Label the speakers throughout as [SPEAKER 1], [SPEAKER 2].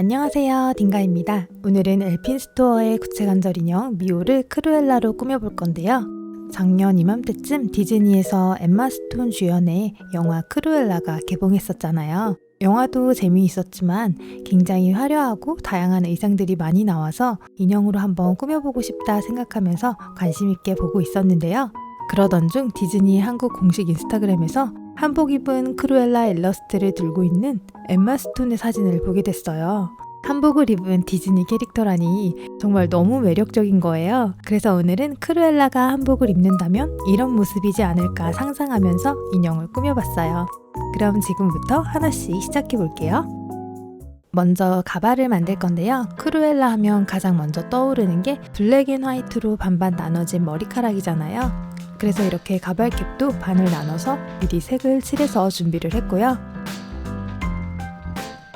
[SPEAKER 1] 안녕하세요, 딩가입니다. 오늘은 엘핀스토어의 구체관절 인형 미오를 크루엘라로 꾸며볼 건데요. 작년 이맘때쯤 디즈니에서 엠마 스톤 주연의 영화 크루엘라가 개봉했었잖아요. 영화도 재미있었지만 굉장히 화려하고 다양한 의상들이 많이 나와서 인형으로 한번 꾸며보고 싶다 생각하면서 관심 있게 보고 있었는데요. 그러던 중 디즈니 한국 공식 인스타그램에서 한복 입은 크루엘라 일러스트를 들고 있는 엠마 스톤의 사진을 보게 됐어요. 한복을 입은 디즈니 캐릭터라니 정말 너무 매력적인 거예요. 그래서 오늘은 크루엘라가 한복을 입는다면 이런 모습이지 않을까 상상하면서 인형을 꾸며봤어요. 그럼 지금부터 하나씩 시작해 볼게요. 먼저 가발을 만들 건데요. 크루엘라 하면 가장 먼저 떠오르는 게 블랙 앤 화이트로 반반 나눠진 머리카락이잖아요. 그래서 이렇게 가발캡도 반을 나눠서 미리 색을 칠해서 준비를 했고요.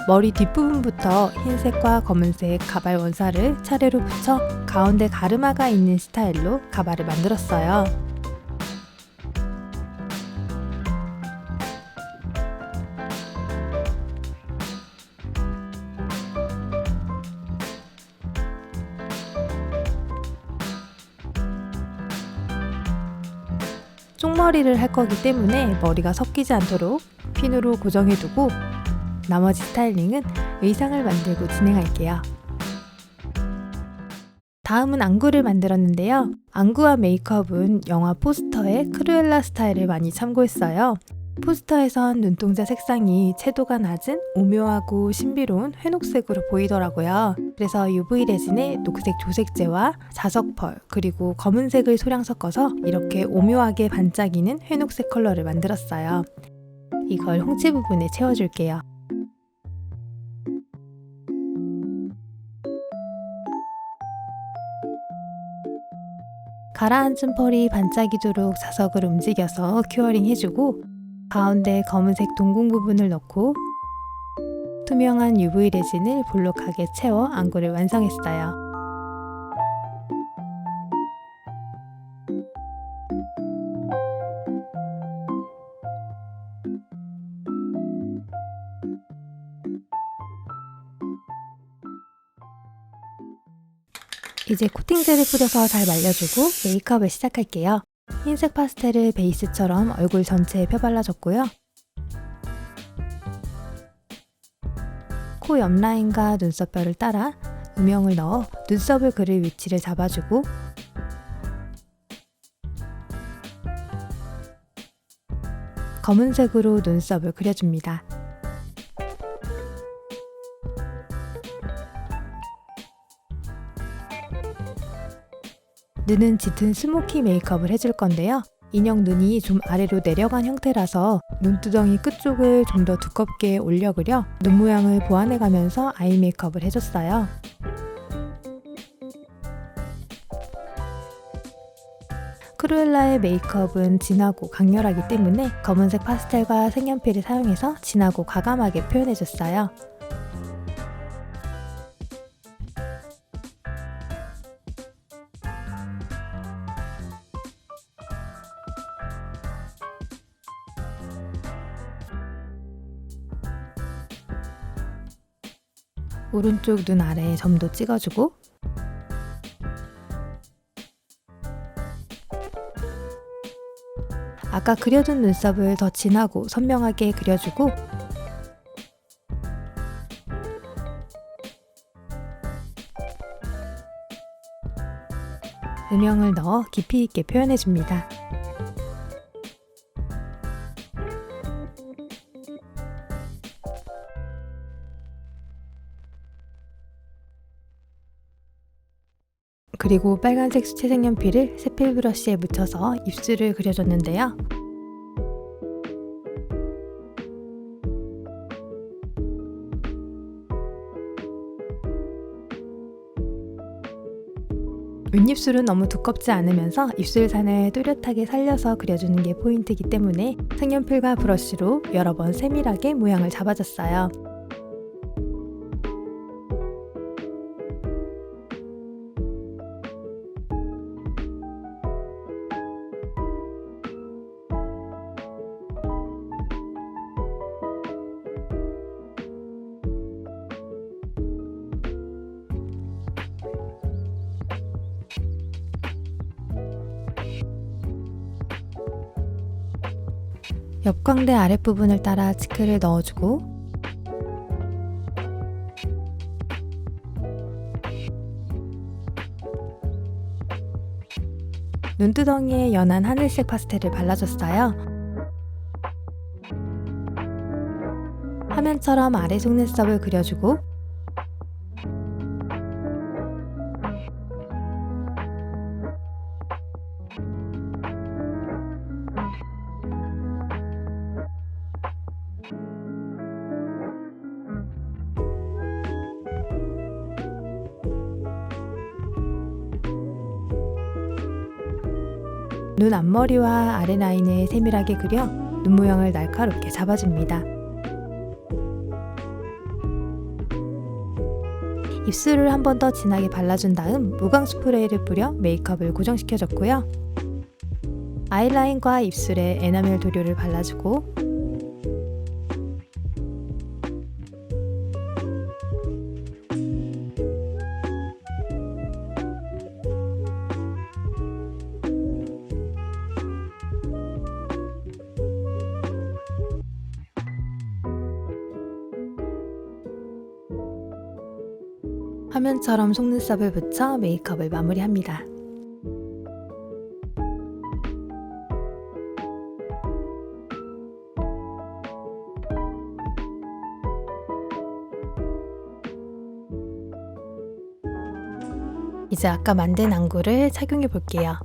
[SPEAKER 1] 머리 뒷부분부터 흰색과 검은색 가발 원사를 차례로 붙여 가운데 가르마가 있는 스타일로 가발을 만들었어요. 쪽머리를 할 거기 때문에 머리가 섞이지 않도록 핀으로 고정해두고 나머지 스타일링은 의상을 만들고 진행할게요. 다음은 안구를 만들었는데요. 안구와 메이크업은 영화 포스터의 크루엘라 스타일을 많이 참고했어요. 포스터에선 눈동자 색상이 채도가 낮은 오묘하고 신비로운 회녹색으로 보이더라고요. 그래서 UV 레진에 녹색 조색제와 자석펄 그리고 검은색을 소량 섞어서 이렇게 오묘하게 반짝이는 회녹색 컬러를 만들었어요. 이걸 홍채 부분에 채워줄게요. 가라앉은 펄이 반짝이도록 자석을 움직여서 큐어링 해주고 가운데 검은색 동공 부분을 넣고 투명한 UV 레진을 볼록하게 채워 안구를 완성했어요. 이제 코팅제를 뿌려서 잘 말려주고 메이크업을 시작할게요. 흰색 파스텔을 베이스처럼 얼굴 전체에 펴발라줬고요. 코 옆라인과 눈썹뼈를 따라 음영을 넣어 눈썹을 그릴 위치를 잡아주고 검은색으로 눈썹을 그려줍니다. 눈은 짙은 스모키 메이크업을 해줄 건데요. 인형 눈이 좀 아래로 내려간 형태라서 눈두덩이 끝쪽을 좀 더 두껍게 올려 그려 눈 모양을 보완해가면서 아이 메이크업을 해줬어요. 크루엘라의 메이크업은 진하고 강렬하기 때문에 검은색 파스텔과 색연필을 사용해서 진하고 과감하게 표현해줬어요. 오른쪽 눈 아래에 점도 찍어주고 아까 그려둔 눈썹을 더 진하고 선명하게 그려주고 음영을 넣어 깊이 있게 표현해줍니다. 그리고 빨간색 수채 색연필을 새필 브러쉬에 묻혀서 입술을 그려줬는데요. 윗입술은 너무 두껍지 않으면서 입술산을 또렷하게 살려서 그려주는 게 포인트이기 때문에 색연필과 브러쉬로 여러 번 세밀하게 모양을 잡아줬어요. 옆광대 아랫부분을 따라 치크를 넣어주고 눈두덩이에 연한 하늘색 파스텔을 발라줬어요. 화면처럼 아래 속눈썹을 그려주고 눈 앞머리와 아래 라인을 세밀하게 그려 눈 모양을 날카롭게 잡아줍니다. 입술을 한 번 더 진하게 발라준 다음 무광 스프레이를 뿌려 메이크업을 고정시켜줬고요. 아이라인과 입술에 에나멜 도료를 발라주고 화면처럼 속눈썹을 붙여 메이크업을 마무리합니다. 이제 아까 만든 안구를 착용해 볼게요.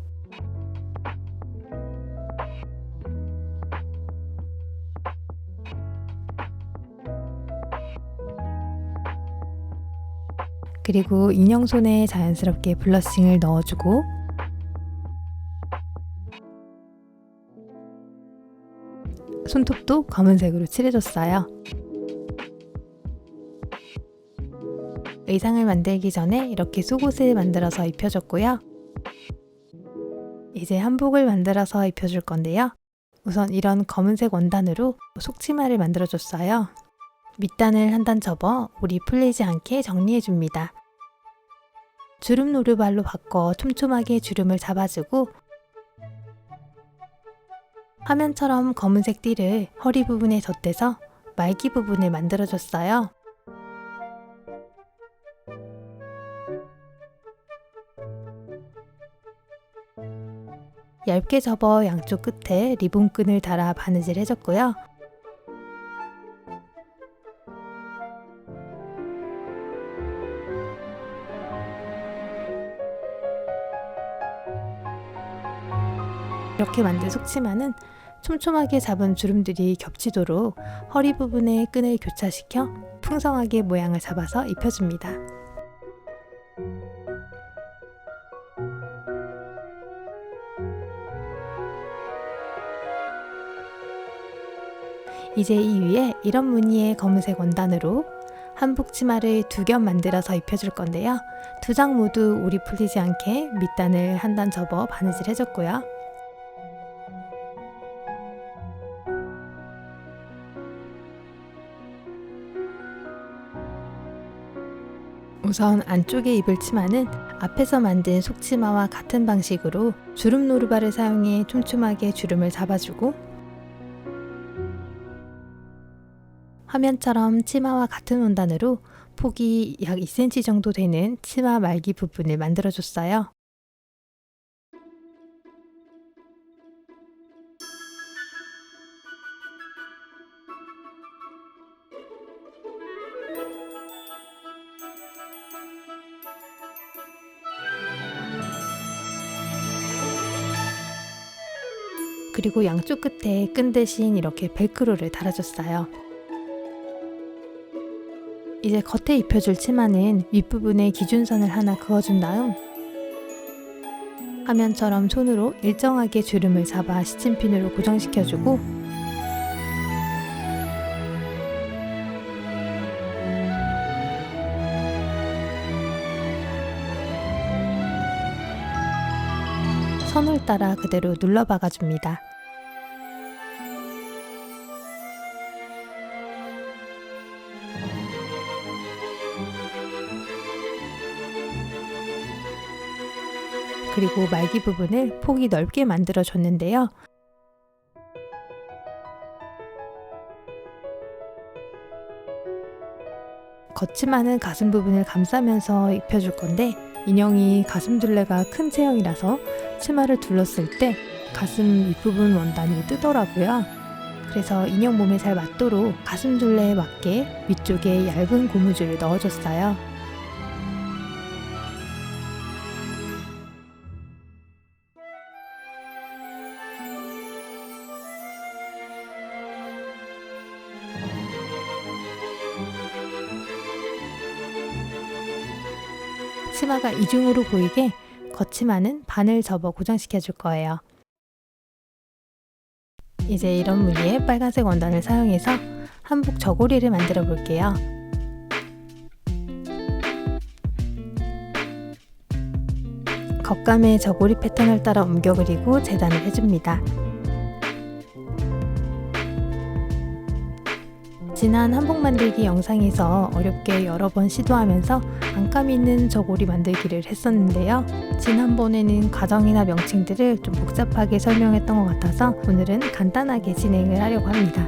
[SPEAKER 1] 그리고 인형손에 자연스럽게 블러싱을 넣어주고 손톱도 검은색으로 칠해줬어요. 의상을 만들기 전에 이렇게 속옷을 만들어서 입혀줬고요. 이제 한복을 만들어서 입혀줄 건데요. 우선 이런 검은색 원단으로 속치마를 만들어줬어요. 밑단을 한 단 접어 올이 풀리지 않게 정리해줍니다. 주름 노루발로 바꿔 촘촘하게 주름을 잡아주고 화면처럼 검은색 띠를 허리 부분에 덧대서 말기 부분을 만들어줬어요. 얇게 접어 양쪽 끝에 리본끈을 달아 바느질 해줬고요. 이렇게 만든 속치마는 촘촘하게 잡은 주름들이 겹치도록 허리 부분에 끈을 교차시켜 풍성하게 모양을 잡아서 입혀줍니다. 이제 이 위에 이런 무늬의 검은색 원단으로 한복 치마를 2겹 만들어서 입혀줄 건데요. 2장 모두 올이 풀리지 않게 밑단을 한 단 접어 바느질 해줬고요. 우선 안쪽에 입을 치마는 앞에서 만든 속치마와 같은 방식으로 주름 노루발을 사용해 촘촘하게 주름을 잡아주고 화면처럼 치마와 같은 원단으로 폭이 약 2cm 정도 되는 치마 말기 부분을 만들어줬어요. 그리고 양쪽 끝에 끈 대신 이렇게 벨크로를 달아줬어요. 이제 겉에 입혀줄 치마는 윗부분에 기준선을 하나 그어준 다음 화면처럼 손으로 일정하게 주름을 잡아 시침핀으로 고정시켜주고 선을 따라 그대로 눌러 박아줍니다. 그리고 말기 부분을 폭이 넓게 만들어 줬는데요. 거침많은 가슴 부분을 감싸면서 입혀줄 건데, 인형이 가슴 둘레가 큰 체형이라서 치마를 둘렀을 때 가슴 윗부분 원단이 뜨더라고요. 그래서 인형 몸에 잘 맞도록 가슴 둘레에 맞게 위쪽에 얇은 고무줄을 넣어줬어요. 치마가 이중으로 보이게 겉치마는 반을 접어 고정시켜 줄 거예요. 이제 이런 무늬의 빨간색 원단을 사용해서 한복 저고리를 만들어 볼게요. 겉감의 저고리 패턴을 따라 옮겨 그리고 재단을 해줍니다. 지난 한복 만들기 영상에서 어렵게 여러 번 시도하면서 안감 있는 저고리 만들기를 했었는데요. 지난번에는 과정이나 명칭들을 좀 복잡하게 설명했던 것 같아서 오늘은 간단하게 진행을 하려고 합니다.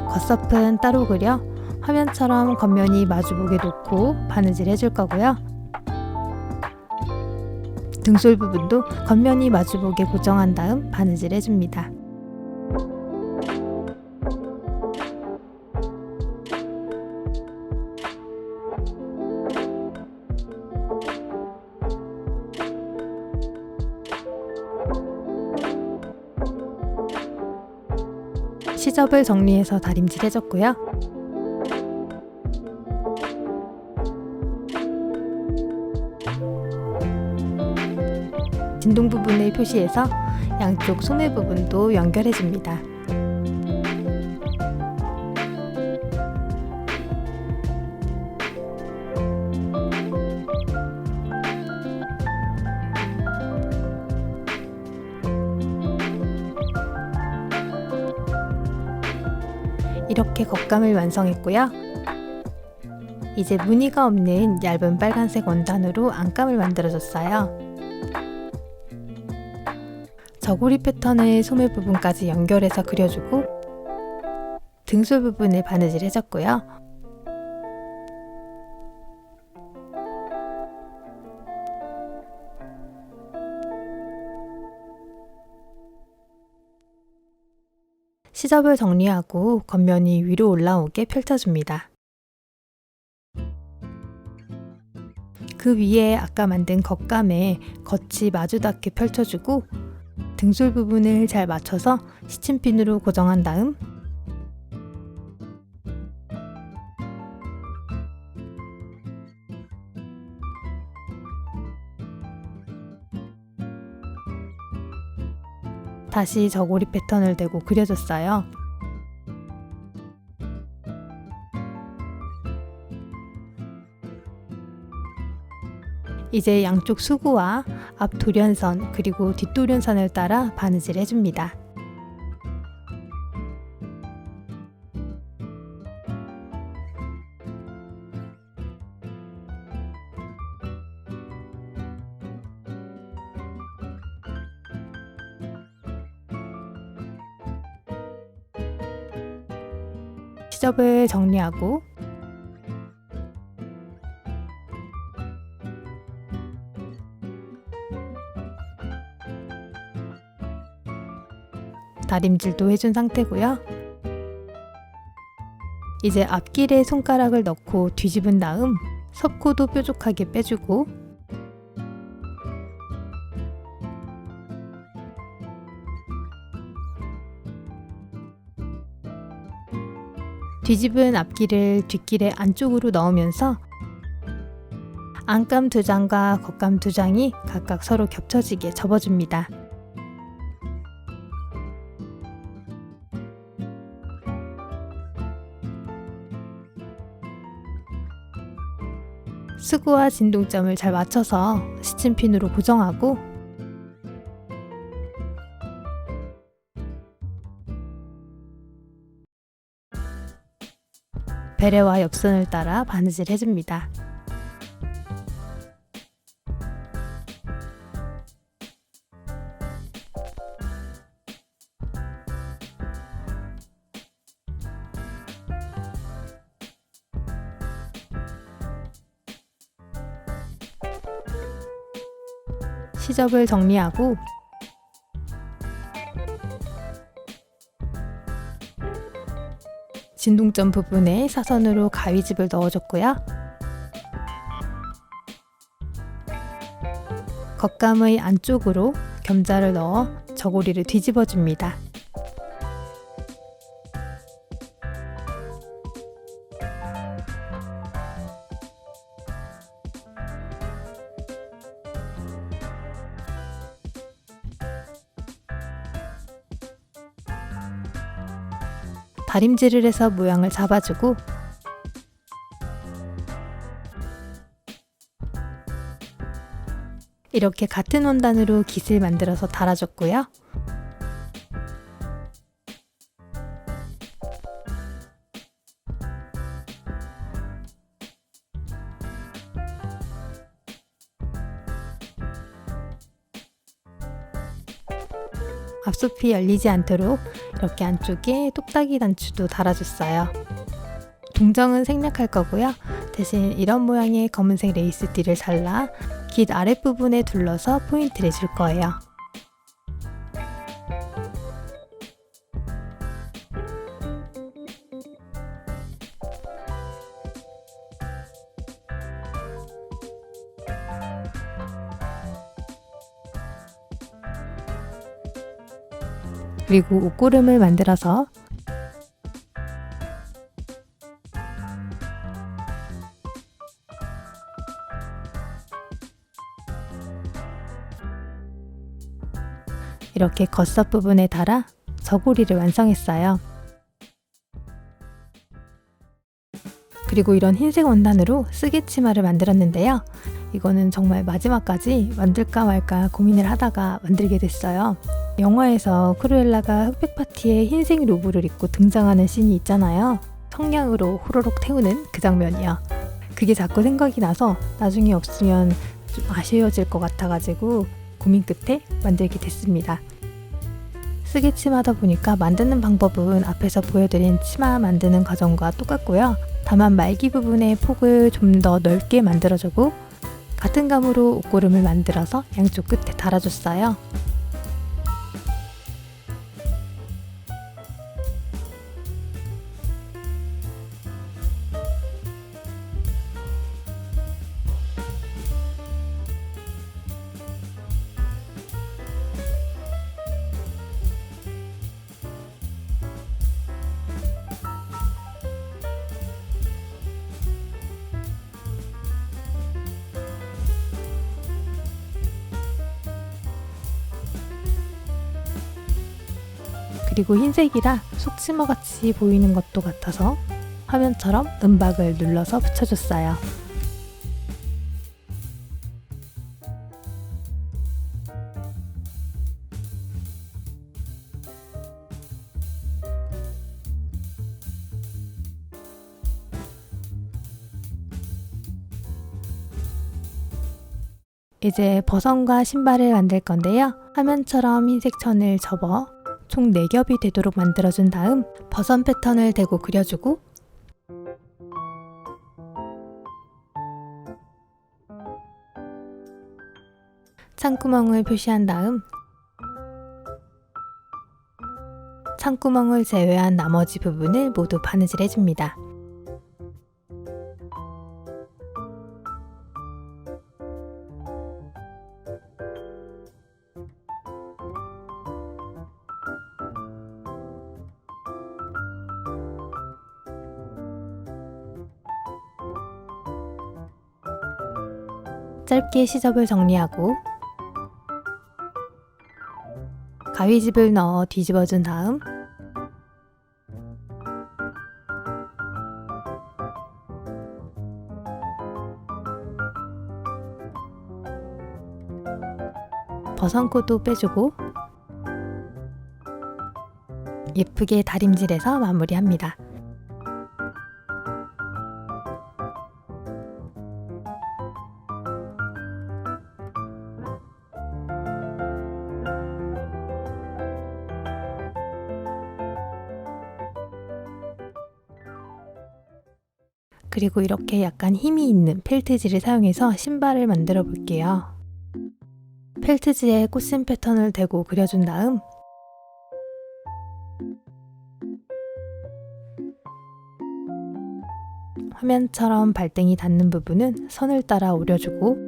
[SPEAKER 1] 겉섭은 따로 그려 화면처럼 겉면이 마주보게 놓고 바느질 해줄 거고요. 등솔 부분도 겉면이 마주보게 고정한 다음 바느질 해줍니다. 시접을 정리해서 다림질 해줬고요. 진동 부분을 표시해서 양쪽 소매 부분도 연결해줍니다. 이렇게 겉감을 완성했고요. 이제 무늬가 없는 얇은 빨간색 원단으로 안감을 만들어줬어요. 저고리 패턴을 소매 부분까지 연결해서 그려주고 등솔 부분을 바느질 해줬고요. 시접을 정리하고 겉면이 위로 올라오게 펼쳐줍니다. 그 위에 아까 만든 겉감에 겉이 마주 닿게 펼쳐주고 등솔 부분을 잘 맞춰서 시침핀으로 고정한 다음 다시 저고리 패턴을 대고 그려줬어요. 이제 양쪽 수구와 앞 돌연선 그리고 뒷 돌연선을 따라 바느질 해줍니다. 시접을 정리하고 다림질도 해준 상태고요. 이제 앞길에 손가락을 넣고 뒤집은 다음 섭코도 뾰족하게 빼주고 뒤집은 앞길을 뒷길의 안쪽으로 넣으면서 안감 2장과 겉감 2장이 각각 서로 겹쳐지게 접어줍니다. 수구와 진동점을 잘 맞춰서 시침핀으로 고정하고 베레와 옆선을 따라 바느질 해줍니다. 시접을 정리하고 진동점 부분에 사선으로 가위집을 넣어줬고요. 겉감의 안쪽으로 겸자를 넣어 저고리를 뒤집어줍니다. 다림질을 해서 모양을 잡아주고 이렇게 같은 원단으로 깃을 만들어서 달아줬고요. 앞속이 열리지 않도록 이렇게 안쪽에 똑딱이 단추도 달아줬어요. 동정은 생략할 거고요. 대신 이런 모양의 검은색 레이스띠를 잘라 깃 아랫부분에 둘러서 포인트를 줄 거예요. 그리고 옷고름을 만들어서 이렇게 겉섭 부분에 달아 저고리를 완성했어요. 그리고 이런 흰색 원단으로 쓰개 치마를 만들었는데요. 이거는 정말 마지막까지 만들까 말까 고민을 하다가 만들게 됐어요. 영화에서 크루엘라가 흑백 파티에 흰색 로브를 입고 등장하는 씬이 있잖아요. 성냥으로 호로록 태우는 그 장면이요. 그게 자꾸 생각이 나서 나중에 없으면 좀 아쉬워질 것 같아가지고 고민 끝에 만들게 됐습니다. 쓰개 치마다 보니까 만드는 방법은 앞에서 보여드린 치마 만드는 과정과 똑같고요. 다만 말기 부분의 폭을 좀 더 넓게 만들어주고 같은 감으로 옷고름을 만들어서 양쪽 끝에 달아줬어요. 그리고 흰색이라 속치마같이 보이는 것도 같아서 화면처럼 은박을 눌러서 붙여줬어요. 이제 버선과 신발을 만들 건데요. 화면처럼 흰색 천을 접어 총 4겹이 되도록 만들어준 다음 버선 패턴을 대고 그려주고 창구멍을 표시한 다음 창구멍을 제외한 나머지 부분을 모두 바느질 해줍니다. 짧게 시접을 정리하고 가위집을 넣어 뒤집어준 다음 버선코도 빼주고 예쁘게 다림질해서 마무리합니다. 그리고 이렇게 약간 힘이 있는 펠트지를 사용해서 신발을 만들어 볼게요. 펠트지에 꽃심 패턴을 대고 그려준 다음 화면처럼 발등이 닿는 부분은 선을 따라 오려주고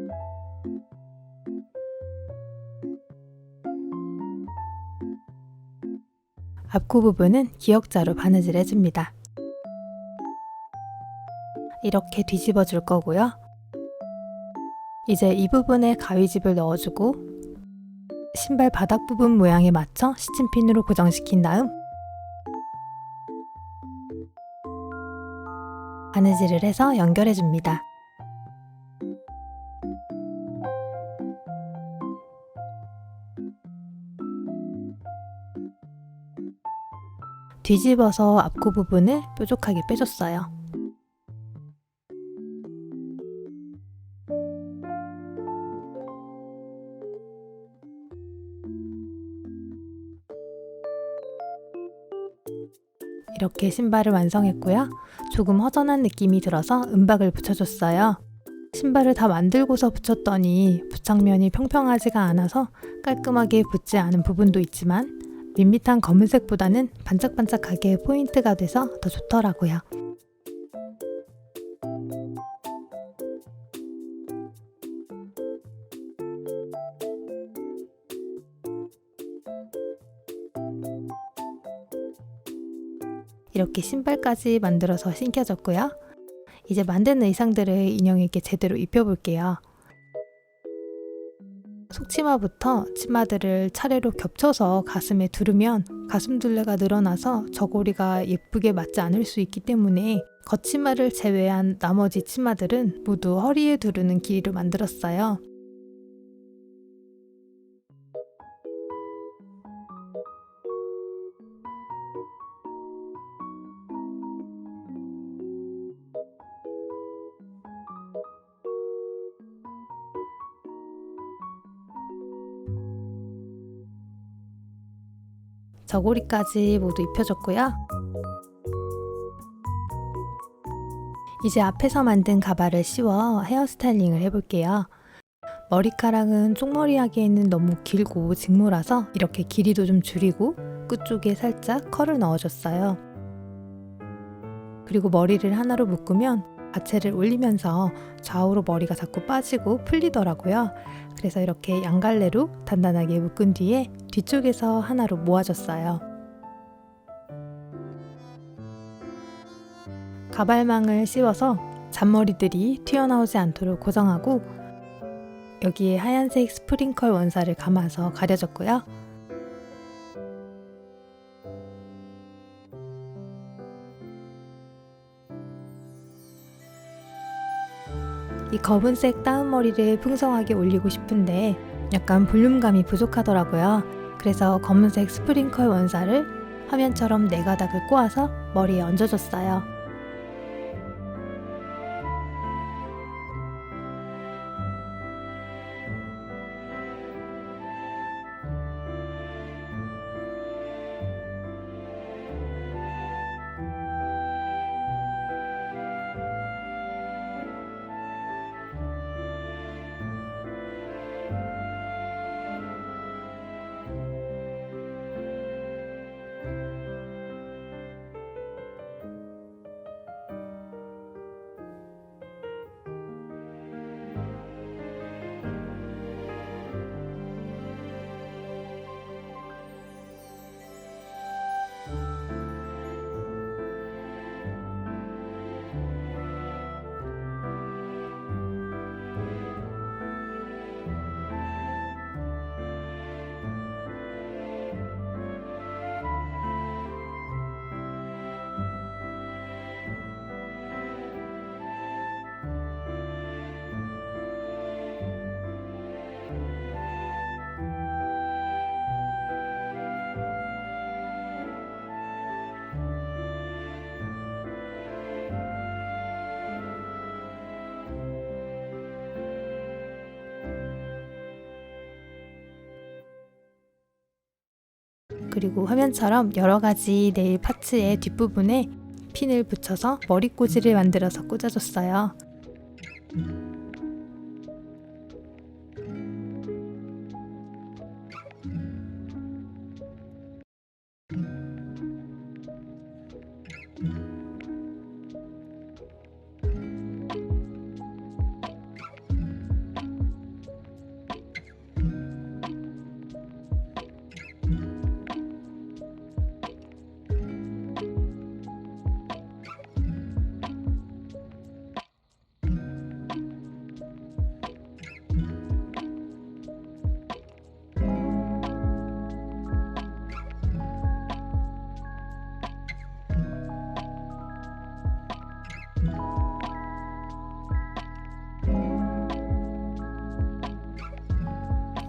[SPEAKER 1] 앞코 부분은 기역자로 바느질 해줍니다. 이렇게 뒤집어 줄 거고요. 이제 이 부분에 가위집을 넣어주고 신발 바닥 부분 모양에 맞춰 시침핀으로 고정시킨 다음 바느질을 해서 연결해 줍니다. 뒤집어서 앞코 부분을 뾰족하게 빼줬어요. 이렇게 신발을 완성했고요. 조금 허전한 느낌이 들어서 은박을 붙여줬어요. 신발을 다 만들고서 붙였더니 부착면이 평평하지가 않아서 깔끔하게 붙지 않은 부분도 있지만 밋밋한 검은색보다는 반짝반짝하게 포인트가 돼서 더 좋더라고요. 이렇게 신발까지 만들어서 신겨졌고요. 이제 만든 의상들을 인형에게 제대로 입혀볼게요. 속치마부터 치마들을 차례로 겹쳐서 가슴에 두르면 가슴둘레가 늘어나서 저고리가 예쁘게 맞지 않을 수 있기 때문에 겉치마를 제외한 나머지 치마들은 모두 허리에 두르는 길이로 만들었어요. 저고리까지 모두 입혀줬고요. 이제 앞에서 만든 가발을 씌워 헤어스타일링을 해볼게요. 머리카락은 쪽머리 하기에는 너무 길고 직모라서 이렇게 길이도 좀 줄이고 끝쪽에 살짝 컬을 넣어줬어요. 그리고 머리를 하나로 묶으면 가체를 올리면서 좌우로 머리가 자꾸 빠지고 풀리더라고요. 그래서 이렇게 양갈래로 단단하게 묶은 뒤에 뒤쪽에서 하나로 모아줬어요. 가발망을 씌워서 잔머리들이 튀어나오지 않도록 고정하고 여기에 하얀색 스프링클 원사를 감아서 가려줬고요. 이 검은색 다운머리를 풍성하게 올리고 싶은데 약간 볼륨감이 부족하더라고요. 그래서 검은색 스프링클 원사를 화면처럼 4가닥을 꼬아서 머리에 얹어줬어요. 그리고 화면처럼 여러가지 네일 파츠의 뒷부분에 핀을 붙여서 머리꽂이를 만들어서 꽂아줬어요.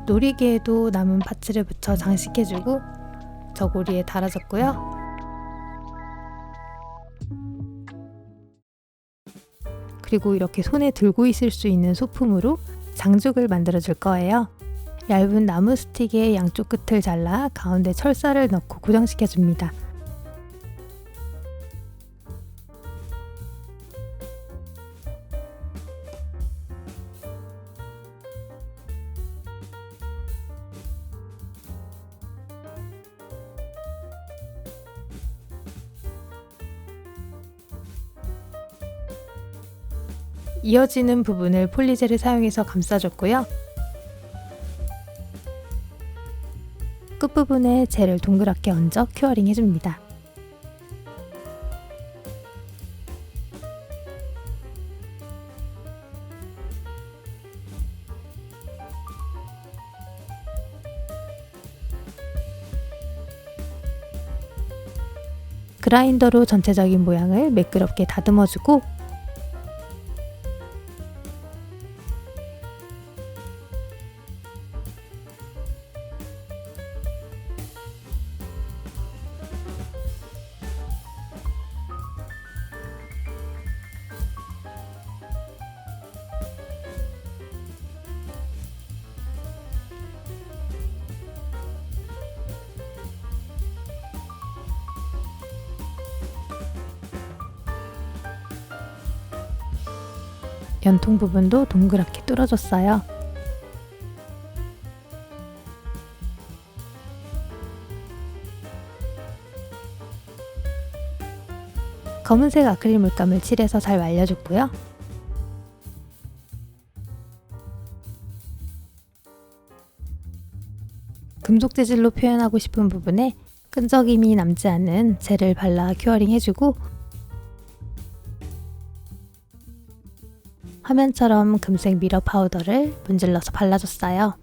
[SPEAKER 1] 놀이개에도 남은 파츠를 붙여 장식해주고 저고리에 달아줬고요. 그리고 이렇게 손에 들고 있을 수 있는 소품으로 장죽을 만들어 줄 거예요. 얇은 나무 스틱에 양쪽 끝을 잘라 가운데 철사를 넣고 고정시켜 줍니다. 이어지는 부분을 폴리젤을 사용해서 감싸줬고요. 끝부분에 젤을 동그랗게 얹어 큐어링 해줍니다. 그라인더로 전체적인 모양을 매끄럽게 다듬어주고 연통 부분도 동그랗게 뚫어줬어요. 검은색 아크릴 물감을 칠해서 잘 말려줬고요. 금속 재질로 표현하고 싶은 부분에 끈적임이 남지 않은 젤을 발라 큐어링 해주고 화면처럼 금색 미러 파우더를 문질러서 발라줬어요.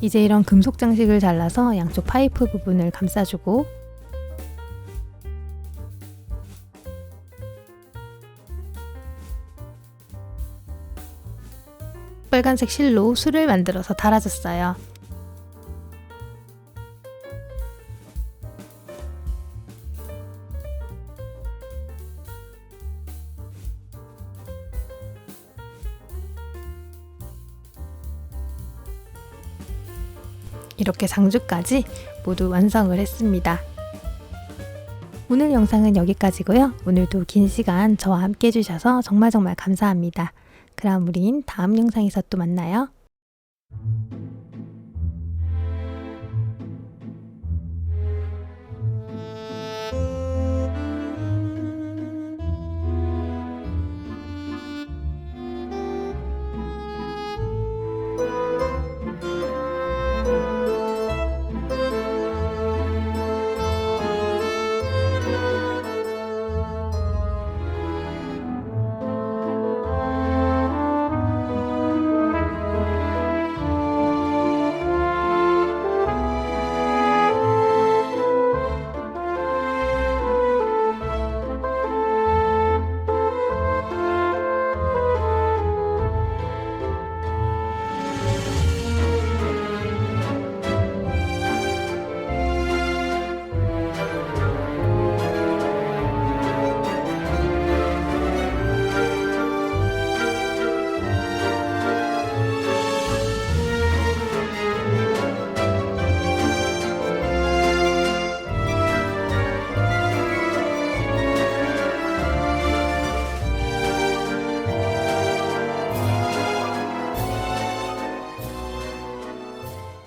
[SPEAKER 1] 이제 이런 금속 장식을 잘라서 양쪽 파이프 부분을 감싸주고 빨간색 실로 술을 만들어서 달아줬어요. 이렇게 장주까지 모두 완성을 했습니다. 오늘 영상은 여기까지고요. 오늘도 긴 시간 저와 함께 해주셔서 정말 감사합니다. 그럼 우린 다음 영상에서 또 만나요.